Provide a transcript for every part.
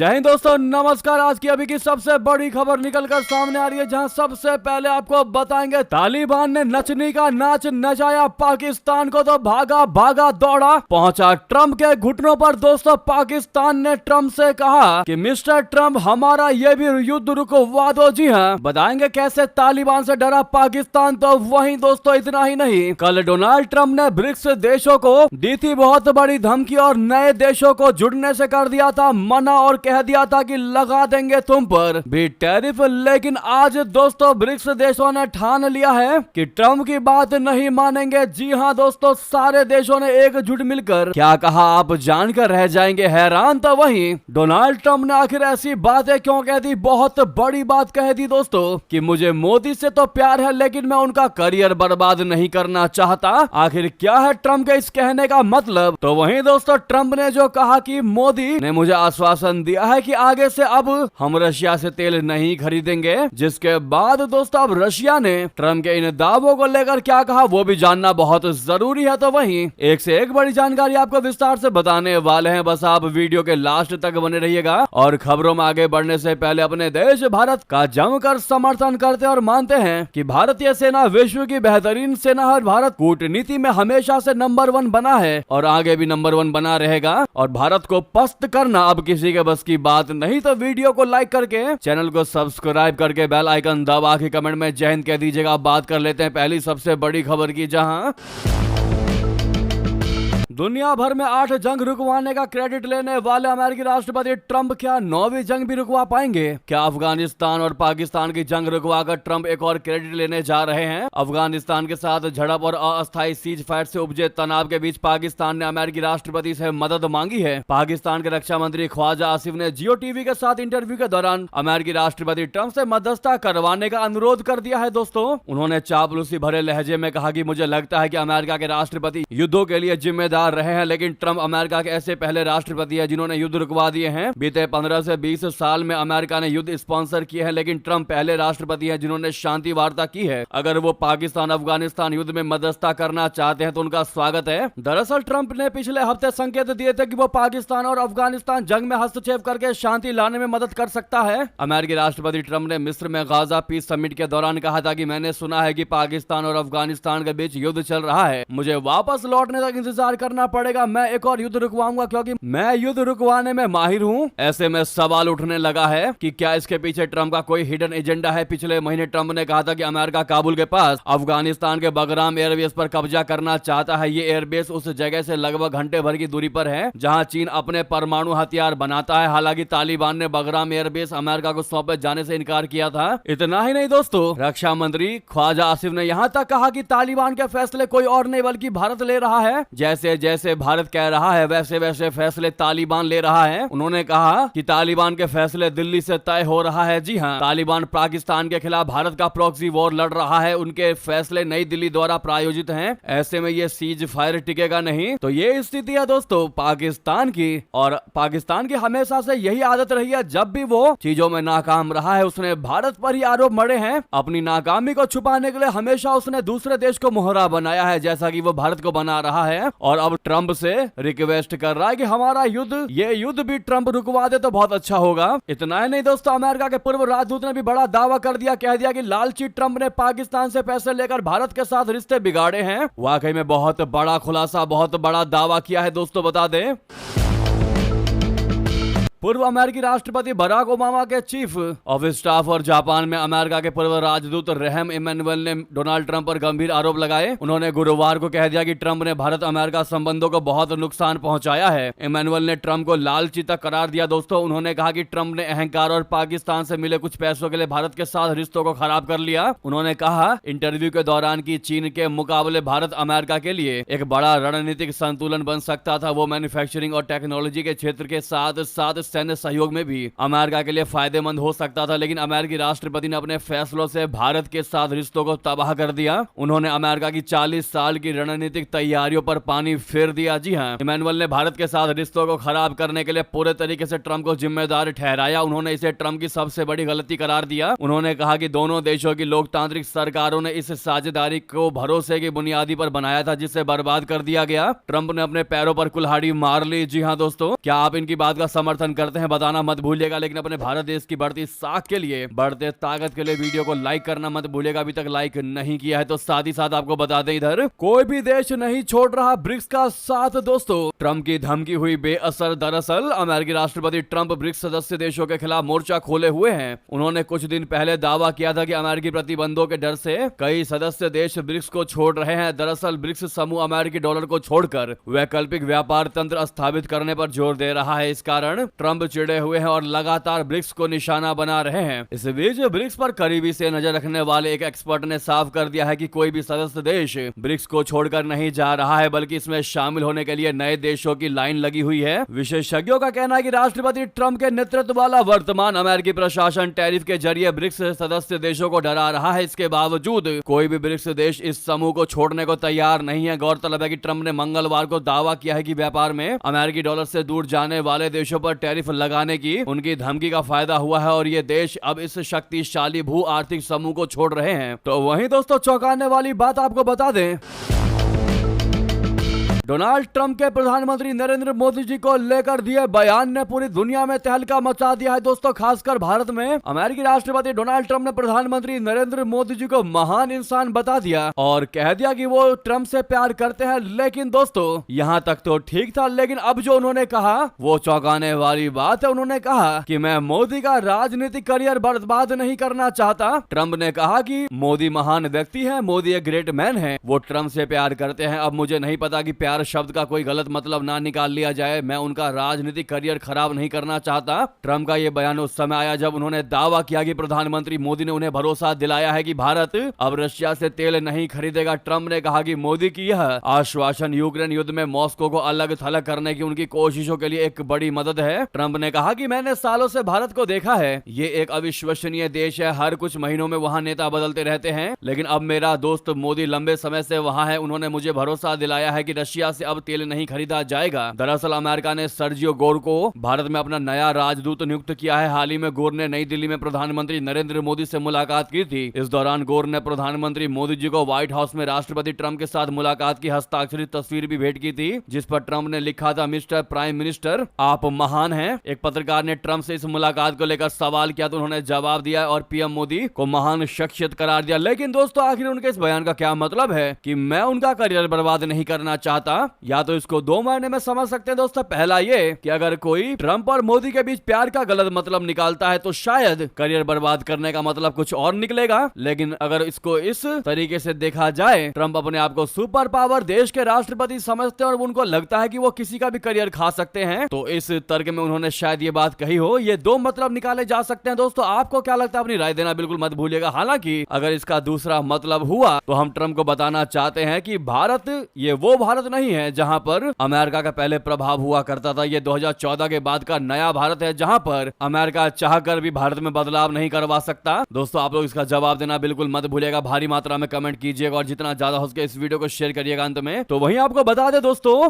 जय हिंद दोस्तों, नमस्कार। आज की अभी की सबसे बड़ी खबर निकल कर सामने आ रही है, जहां सबसे पहले आपको बताएंगे तालिबान ने नचनी का नाच नचाया पाकिस्तान को, तो भागा भागा दौड़ा पहुंचा ट्रंप के घुटनों पर। दोस्तों, पाकिस्तान ने ट्रंप से कहा कि मिस्टर ट्रंप, हमारा ये भी युद्ध रुकवा दो। जी हाँ, बताएंगे कैसे तालिबान से डरा पाकिस्तान। तो वहीं दोस्तों, इतना ही नहीं, कल डोनाल्ड ट्रंप ने ब्रिक्स देशों को दी थी बहुत बड़ी धमकी और नए देशों को जुड़ने से कर दिया था मना और कह दिया था कि लगा देंगे तुम पर भी टैरिफ। लेकिन आज दोस्तों, ब्रिक्स देशों ने ठान लिया है कि ट्रंप की बात नहीं मानेंगे। जी हां दोस्तों, सारे देशों ने एकजुट मिलकर क्या कहा, आप जानकर रह जाएंगे हैरान। तो वहीं डोनाल्ड ट्रंप ने आखिर ऐसी बातें क्यों कह दी, बहुत बड़ी बात कह दी दोस्तों कि मुझे मोदी से तो प्यार है लेकिन मैं उनका करियर बर्बाद नहीं करना चाहता। आखिर क्या है ट्रंप के इस कहने का मतलब? तो वहीं दोस्तों, ट्रंप ने जो कहा कि मोदी ने मुझे आश्वासन दिया है कि आगे से अब हम रशिया से तेल नहीं खरीदेंगे, जिसके बाद दोस्तों अब रशिया ने ट्रंप के इन दावों को लेकर क्या कहा वो भी जानना बहुत जरूरी है। तो वहीं एक से एक बड़ी जानकारी आपको विस्तार से बताने वाले हैं, बस आप वीडियो के लास्ट तक बने रहिएगा। और खबरों में आगे बढ़ने से पहले अपने देश भारत का जमकर समर्थन करते और मानते हैं कि भारतीय सेना विश्व की बेहतरीन सेना है। भारत कूटनीति में हमेशा से नंबर 1 बना है और आगे भी नंबर 1 बना रहेगा। और भारत को पस्त करना अब किसी के बस की बात नहीं। तो वीडियो को लाइक करके, चैनल को सब्सक्राइब करके, बेल आइकन दबा के कमेंट में जय हिंद कह दीजिएगा। बात कर लेते हैं पहली सबसे बड़ी खबर की, जहां दुनिया भर में 8 जंग रुकवाने का क्रेडिट लेने वाले अमेरिकी राष्ट्रपति ट्रंप क्या 9वीं जंग भी रुकवा पाएंगे? क्या अफगानिस्तान और पाकिस्तान की जंग रुकवाकर ट्रंप एक और क्रेडिट लेने जा रहे हैं? अफगानिस्तान के साथ झड़प और अस्थायी सीज फायर से उपजे तनाव के बीच पाकिस्तान ने अमेरिकी राष्ट्रपति से मदद मांगी है। पाकिस्तान के रक्षा मंत्री ख्वाजा आसिफ ने जियो टीवी के साथ इंटरव्यू के दौरान अमेरिकी राष्ट्रपति ट्रंप से मध्यस्थता करवाने का अनुरोध कर दिया है। दोस्तों, उन्होंने चापलूसी भरे लहजे में कहा कि मुझे लगता है कि अमेरिका के राष्ट्रपति युद्धों के लिए जिम्मेदार रहे हैं, लेकिन ट्रंप अमेरिका के ऐसे पहले राष्ट्रपति हैं जिन्होंने युद्ध रुकवा दिए हैं। बीते 15 से 20 साल में अमेरिका ने युद्ध स्पॉन्सर किए हैं, लेकिन ट्रंप पहले राष्ट्रपति हैं जिन्होंने शांति वार्ता की है। अगर वो पाकिस्तान अफगानिस्तान युद्ध में मध्यस्थता करना चाहते हैं तो उनका स्वागत है। दरअसल ट्रंप ने पिछले हफ्ते संकेत दिए थे कि वो पाकिस्तान और अफगानिस्तान जंग में हस्तक्षेप करके शांति लाने में मदद कर सकता है। अमेरिकी राष्ट्रपति ट्रंप ने मिस्र में गाजा पीस समिट के दौरान कहा था कि मैंने सुना है कि पाकिस्तान और अफगानिस्तान के बीच युद्ध चल रहा है, मुझे वापस लौटने तक इंतजार करना पड़ेगा। मैं एक और युद्ध रुकवाऊंगा क्योंकि मैं युद्ध रुकवाने में माहिर हूं। ऐसे में सवाल उठने लगा है कि क्या इसके पीछे ट्रंप का कोई हिडन एजेंडा है? पिछले महीने ट्रंप ने कहा था कि अमेरिका काबुल के पास अफगानिस्तान के बगराम एयरबेस पर कब्जा करना चाहता है। ये एयरबेस उस जगह से लगभग घंटे भर की दूरी पर है जहां चीन अपने परमाणु हथियार बनाता है। हालांकि तालिबान ने बगराम एयरबेस अमेरिका को सौंपे जाने से इनकार किया था। इतना ही नहीं दोस्तों, रक्षा मंत्री ख्वाजा आसिफ ने यहां तक कहा कि तालिबान के फैसले कोई और नहीं बल्कि भारत ले रहा है। जैसे जैसे भारत कह रहा है वैसे वैसे फैसले तालिबान ले रहा है। उन्होंने कहा कि तालिबान के फैसले दिल्ली से तय हो रहा है। जी हां, तालिबान पाकिस्तान के खिलाफ भारत का प्रॉक्सी वॉर लड़ रहा है, उनके फैसले नई दिल्ली द्वारा प्रायोजित हैं। ऐसे में ये सीज फायर टिकेगा नहीं। तो ये स्थिति है दोस्तों पाकिस्तान की, और पाकिस्तान की हमेशा से यही आदत रही है, जब भी वो चीजों में नाकाम रहा है उसने भारत पर ही आरोप मढ़े हैं। अपनी नाकामी को छुपाने के लिए हमेशा उसने दूसरे देश को मोहरा बनाया है, जैसा कि वो भारत को बना रहा है। और अब ट्रंप से रिक्वेस्ट कर रहा है कि हमारा युद्ध, ये युद्ध भी ट्रंप रुकवा दे तो बहुत अच्छा होगा। इतना ही नहीं दोस्तों, अमेरिका के पूर्व राजदूत ने भी बड़ा दावा कर दिया, कह दिया कि लालची ट्रंप ने पाकिस्तान से पैसे लेकर भारत के साथ रिश्ते बिगाड़े हैं। वाकई में बहुत बड़ा खुलासा, बहुत बड़ा दावा किया है दोस्तों। बता दें, पूर्व अमेरिकी राष्ट्रपति बराक ओबामा के चीफ ऑफ स्टाफ और जापान में अमेरिका के पूर्व राजदूत रहम इमैनुअल ने डोनाल्ड ट्रंप पर गंभीर आरोप लगाए। उन्होंने गुरुवार को कह दिया कि ट्रंप ने भारत अमेरिका संबंधों को बहुत नुकसान पहुंचाया है। इमैनुअल ने ट्रंप को लालची तक करार दिया दोस्तों। उन्होंने कहा कि ट्रंप ने अहंकार और पाकिस्तान से मिले कुछ पैसों के लिए भारत के साथ रिश्तों को खराब कर लिया। उन्होंने कहा इंटरव्यू के दौरान की चीन के मुकाबले भारत अमेरिका के लिए एक बड़ा रणनीतिक संतुलन बन सकता था। वो मैन्युफैक्चरिंग और टेक्नोलॉजी के क्षेत्र के साथ साथ सैन्य सहयोग में भी अमेरिका के लिए फायदेमंद हो सकता था, लेकिन अमेरिकी राष्ट्रपति ने अपने फैसलों से भारत के साथ रिश्तों को तबाह कर दिया। उन्होंने अमेरिका की 40 साल की रणनीतिक तैयारियों पर पानी फेर दिया। जी हां, इमैनुअल ने भारत के साथ रिश्तों को खराब करने के लिए पूरे तरीके से ट्रंप को जिम्मेदार ठहराया। उन्होंने इसे ट्रंप की सबसे बड़ी गलती करार दिया। उन्होंने कहा कि दोनों देशों की लोकतांत्रिक सरकारों ने इस साझेदारी को भरोसे की बुनियादी पर बनाया था, जिसे बर्बाद कर दिया गया। ट्रंप ने अपने पैरों पर कुल्हाड़ी मार ली। जी हां दोस्तों, क्या आप इनकी बात का समर्थन करते हैं बताना मत भूलिएगा। लेकिन अपने भारत देश की बढ़ती साख के लिए, बढ़ते ताकत के लिए वीडियो को लाइक करना मत भूलिएगा। अभी तक लाइक नहीं किया है तो साथ ही साथ आपको बता दें, इधर कोई भी देश नहीं छोड़ रहा ब्रिक्स का साथ। दोस्तों, ट्रंप की धमकी हुई बेअसर। दरअसल अमेरिकी राष्ट्रपति ट्रंप ब्रिक्स सदस्य देशों के खिलाफ मोर्चा खोले हुए हैं। उन्होंने कुछ दिन पहले दावा किया था कि अमेरिकी प्रतिबंधों के डर से कई सदस्य देश ब्रिक्स को छोड़ रहे हैं। दरअसल ब्रिक्स समूह अमेरिकी डॉलर को छोड़कर वैकल्पिक व्यापार तंत्र स्थापित करने पर जोर दे रहा है। इस कारण ट्रंप चिड़े हुए हैं और लगातार ब्रिक्स को निशाना बना रहे हैं। इस बीच ब्रिक्स पर करीबी से नजर रखने वाले एक एक्सपर्ट ने साफ कर दिया है कि कोई भी सदस्य देश ब्रिक्स को छोड़कर नहीं जा रहा है, बल्कि इसमें शामिल होने के लिए नए देशों की लाइन लगी हुई है। विशेषज्ञों का कहना है कि राष्ट्रपति ट्रंप के नेतृत्व वाला वर्तमान अमेरिकी प्रशासन टैरिफ के जरिए ब्रिक्स सदस्य देशों को डरा रहा है। इसके बावजूद कोई भी ब्रिक्स देश इस समूह को छोड़ने को तैयार नहीं है। गौरतलब है कि ट्रंप ने मंगलवार को दावा किया है कि व्यापार में अमेरिकी डॉलर से दूर जाने वाले देशों पर टैरिफ लगाने की उनकी धमकी का फायदा हुआ है और ये देश अब इस शक्तिशाली भू आर्थिक समूह को छोड़ रहे हैं। तो वहीं दोस्तों, चौंकाने वाली बात आपको बता दें, डोनाल्ड ट्रंप के प्रधानमंत्री नरेंद्र मोदी जी को लेकर दिए बयान ने पूरी दुनिया में तहलका मचा दिया है। दोस्तों, खासकर भारत में अमेरिकी राष्ट्रपति डोनाल्ड ट्रंप ने प्रधानमंत्री नरेंद्र मोदी जी को महान इंसान बता दिया और कह दिया कि वो ट्रंप से प्यार करते हैं। लेकिन दोस्तों, यहाँ तक तो ठीक था, लेकिन अब जो उन्होंने कहा वो चौंकाने वाली बात है। उन्होंने कहा कि मैं मोदी का राजनीतिक करियर बर्बाद नहीं करना चाहता। ट्रंप ने कहा कि मोदी महान व्यक्ति है, मोदी एक ग्रेट मैन है, वो ट्रंप से प्यार करते हैं। अब मुझे नहीं पता कि प्यार शब्द का कोई गलत मतलब ना निकाल लिया जाए। मैं उनका राजनीतिक करियर खराब नहीं करना चाहता। ट्रंप का यह बयान उस समय आया जब उन्होंने दावा किया कि प्रधानमंत्री मोदी ने उन्हें भरोसा दिलाया है कि भारत अब रशिया से तेल नहीं खरीदेगा। ट्रंप ने कहा कि मोदी की यह आश्वासन यूक्रेन युद्ध में मॉस्को को अलग थलग करने की उनकी कोशिशों के लिए एक बड़ी मदद है। ट्रंप ने कहा कि मैंने सालों से भारत को देखा है, ये एक अविश्वसनीय देश है। हर कुछ महीनों में वहां नेता बदलते रहते हैं, लेकिन अब मेरा दोस्त मोदी लंबे समय से वहां है। उन्होंने मुझे भरोसा दिलाया है कि रशिया से अब तेल नहीं खरीदा जाएगा। दरअसल अमेरिका ने सर्जियो गोर को भारत में अपना नया राजदूत नियुक्त किया है। हाल ही में गोर ने नई दिल्ली में प्रधानमंत्री नरेंद्र मोदी से मुलाकात की थी। इस दौरान गोर ने प्रधानमंत्री मोदी जी को व्हाइट हाउस में राष्ट्रपति ट्रंप के साथ मुलाकात की हस्ताक्षरित तस्वीर भी भेंट की थी, जिस पर ट्रंप ने लिखा था, मिस्टर प्राइम मिनिस्टर आप महान हैं। एक पत्रकार ने ट्रंप से इस मुलाकात को लेकर सवाल किया तो उन्होंने जवाब दिया और पीएम मोदी को महान शख्सियत करार दिया। लेकिन दोस्तों, आखिर उनके इस बयान का क्या मतलब है कि मैं उनका करियर बर्बाद नहीं करना चाहता? या तो इसको दो मायने में समझ सकते हैं दोस्तों। पहला ये कि अगर कोई ट्रंप और मोदी के बीच प्यार का गलत मतलब निकालता है तो शायद करियर बर्बाद करने का मतलब कुछ और निकलेगा। लेकिन अगर इसको इस तरीके से देखा जाए, ट्रंप अपने आप को सुपर पावर देश के राष्ट्रपति समझते हैं और उनको लगता है कि वो किसी का भी करियर खा सकते हैं, तो इस तर्क में उन्होंने शायद ये बात कही हो। ये दो मतलब निकाले जा सकते हैं। दोस्तों, आपको क्या लगता है? अपनी राय देना बिल्कुल मत भूलिएगा। हालांकि अगर इसका दूसरा मतलब हुआ तो हम ट्रंप को बताना चाहते हैं कि भारत ये वो भारत नहीं है जहां पर अमेरिका का पहले प्रभाव हुआ करता था। ये 2014 के बाद का नया भारत है जहां पर अमेरिका चाहकर भी भारत में बदलाव नहीं करवा सकता। दोस्तों, आप लोग इसका जवाब देना बिल्कुल मत भूलिएगा। भारी मात्रा में कमेंट कीजिएगा और जितना ज्यादा हो सके इस वीडियो को शेयर करिएगा अंत में। तो वहीं आपको बता दे दोस्तों,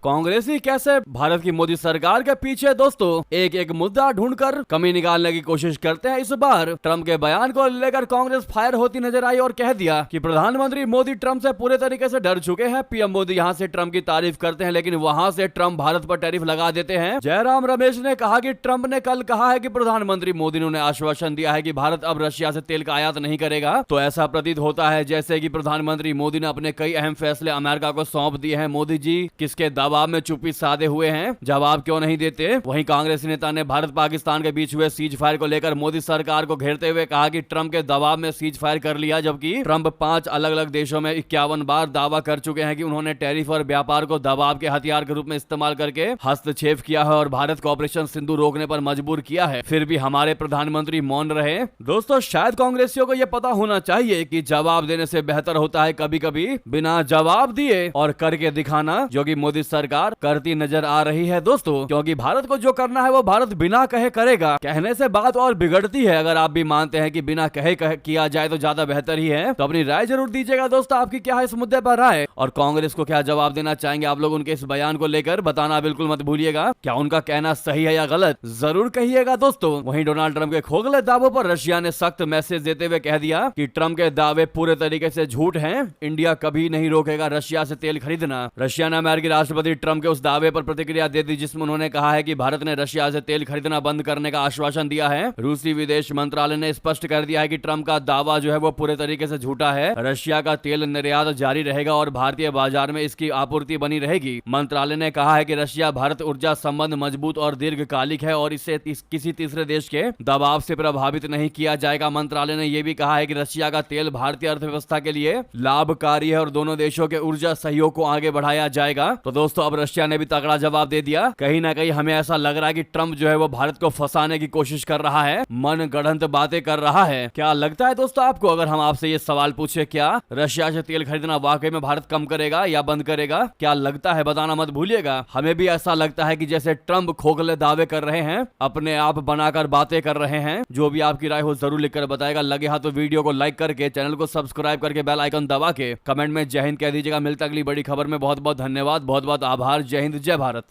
कांग्रेसी कैसे भारत की मोदी सरकार के पीछे दोस्तों एक एक मुद्दा ढूंढकर कमी निकालने की कोशिश करते हैं। इस बार ट्रंप के बयान को लेकर कांग्रेस फायर होती नजर आई और कह दिया कि प्रधानमंत्री मोदी ट्रंप से पूरे तरीके से डर चुके हैं। पीएम मोदी यहां से ट्रंप की तारीफ करते हैं, लेकिन वहां से ट्रंप भारत पर टैरिफ लगा देते हैं। जयराम रमेश ने कहा कि ट्रंप ने कल कहा है कि प्रधानमंत्री मोदी ने उन्हें आश्वासन दिया है कि भारत अब रशिया से तेल का आयात नहीं करेगा। तो ऐसा प्रतीत होता है जैसे कि प्रधानमंत्री मोदी ने अपने कई अहम फैसले अमेरिका को सौंप दिए हैं। मोदी जी किसके दबाव में चुप्पी साधे हुए हैं, जवाब क्यों नहीं देते? वहीं कांग्रेसी नेता ने भारत पाकिस्तान के बीच हुए सीज फायर को लेकर मोदी सरकार को घेरते हुए कहा कि ट्रंप के दबाव में सीज फायर कर लिया, जबकि ट्रंप 5 अलग अलग देशों में 51 बार दावा कर चुके हैं कि उन्होंने टैरिफ और व्यापार को दबाव के हथियार के रूप में इस्तेमाल करके हस्तक्षेप किया है और भारत को ऑपरेशन सिंधु रोकने पर मजबूर किया है। फिर भी हमारे प्रधानमंत्री मौन रहे। दोस्तों, शायद कांग्रेसियों को यह पता होना चाहिए कि जवाब देने से बेहतर होता है कभी कभी बिना जवाब दिए और करके दिखाना, जो कि मोदी सरकार करती नजर आ रही है दोस्तों। क्योंकि भारत को जो करना है वो भारत बिना कहे करेगा। कहने से बात और बिगड़ती है। अगर आप भी मानते हैं कि बिना कहे किया जाए तो ज्यादा बेहतर ही है, तो अपनी राय जरूर दीजिएगा दोस्तों। आपकी क्या है इस मुद्दे पर राय, और कांग्रेस को क्या जवाब देना चाहेंगे आप लोग उनके इस बयान को लेकर? बताना बिल्कुल मत भूलिएगा। क्या उनका कहना सही है या गलत, जरूर कहिएगा दोस्तों। वहीं डोनाल्ड ट्रंप के खोखले दावों पर रशिया ने सख्त मैसेज देते हुए कह दिया कि ट्रंप के दावे पूरे तरीके से झूठ हैं। इंडिया कभी नहीं रोकेगा रशिया से तेल खरीदना। रशिया ने अमेरिकी राष्ट्रपति राष्ट्रपति ट्रंप के उस दावे पर प्रतिक्रिया दे दी जिसमें उन्होंने कहा है कि भारत ने रशिया से तेल खरीदना बंद करने का आश्वासन दिया है। रूसी विदेश मंत्रालय ने स्पष्ट कर दिया है कि ट्रंप का दावा जो है वो पूरे तरीके से झूठा है। रशिया का तेल निर्यात जारी रहेगा और भारतीय बाजार में इसकी आपूर्ति बनी रहेगी। मंत्रालय ने कहा है कि रशिया भारत ऊर्जा संबंध मजबूत और दीर्घकालिक है और इसे किसी तीसरे देश के दबाव से प्रभावित नहीं किया जाएगा। मंत्रालय ने यह भी कहा है कि रशिया का तेल भारतीय अर्थव्यवस्था के लिए लाभकारी है और दोनों देशों के ऊर्जा सहयोग को आगे बढ़ाया जाएगा। तो दोस्तों अब रशिया ने भी तगड़ा जवाब दे दिया। कहीं ना कहीं हमें ऐसा लग रहा है कि ट्रंप जो है वो भारत को फंसाने की कोशिश कर रहा है, मन गढ़ंत बातें कर रहा है। क्या लगता है दोस्तों आपको, अगर हम आपसे ये सवाल पूछे क्या रशिया से तेल खरीदना वाकई में भारत कम करेगा या बंद करेगा? क्या लगता है बताना मत भूलिएगा। हमें भी ऐसा लगता है कि जैसे ट्रंप खोखले दावे कर रहे हैं, अपने आप बनाकर बातें कर रहे हैं। जो भी आपकी राय हो जरूर लिखकर बताएगा। लगे हाथ तो वीडियो को लाइक करके, चैनल को सब्सक्राइब करके, बेल आइकन दबा के कमेंट में जय हिंद कह दीजिएगा। मिलता अगली बड़ी खबर में। बहुत बहुत धन्यवाद, बहुत बहुत आभार। जय हिंद, जय भारत।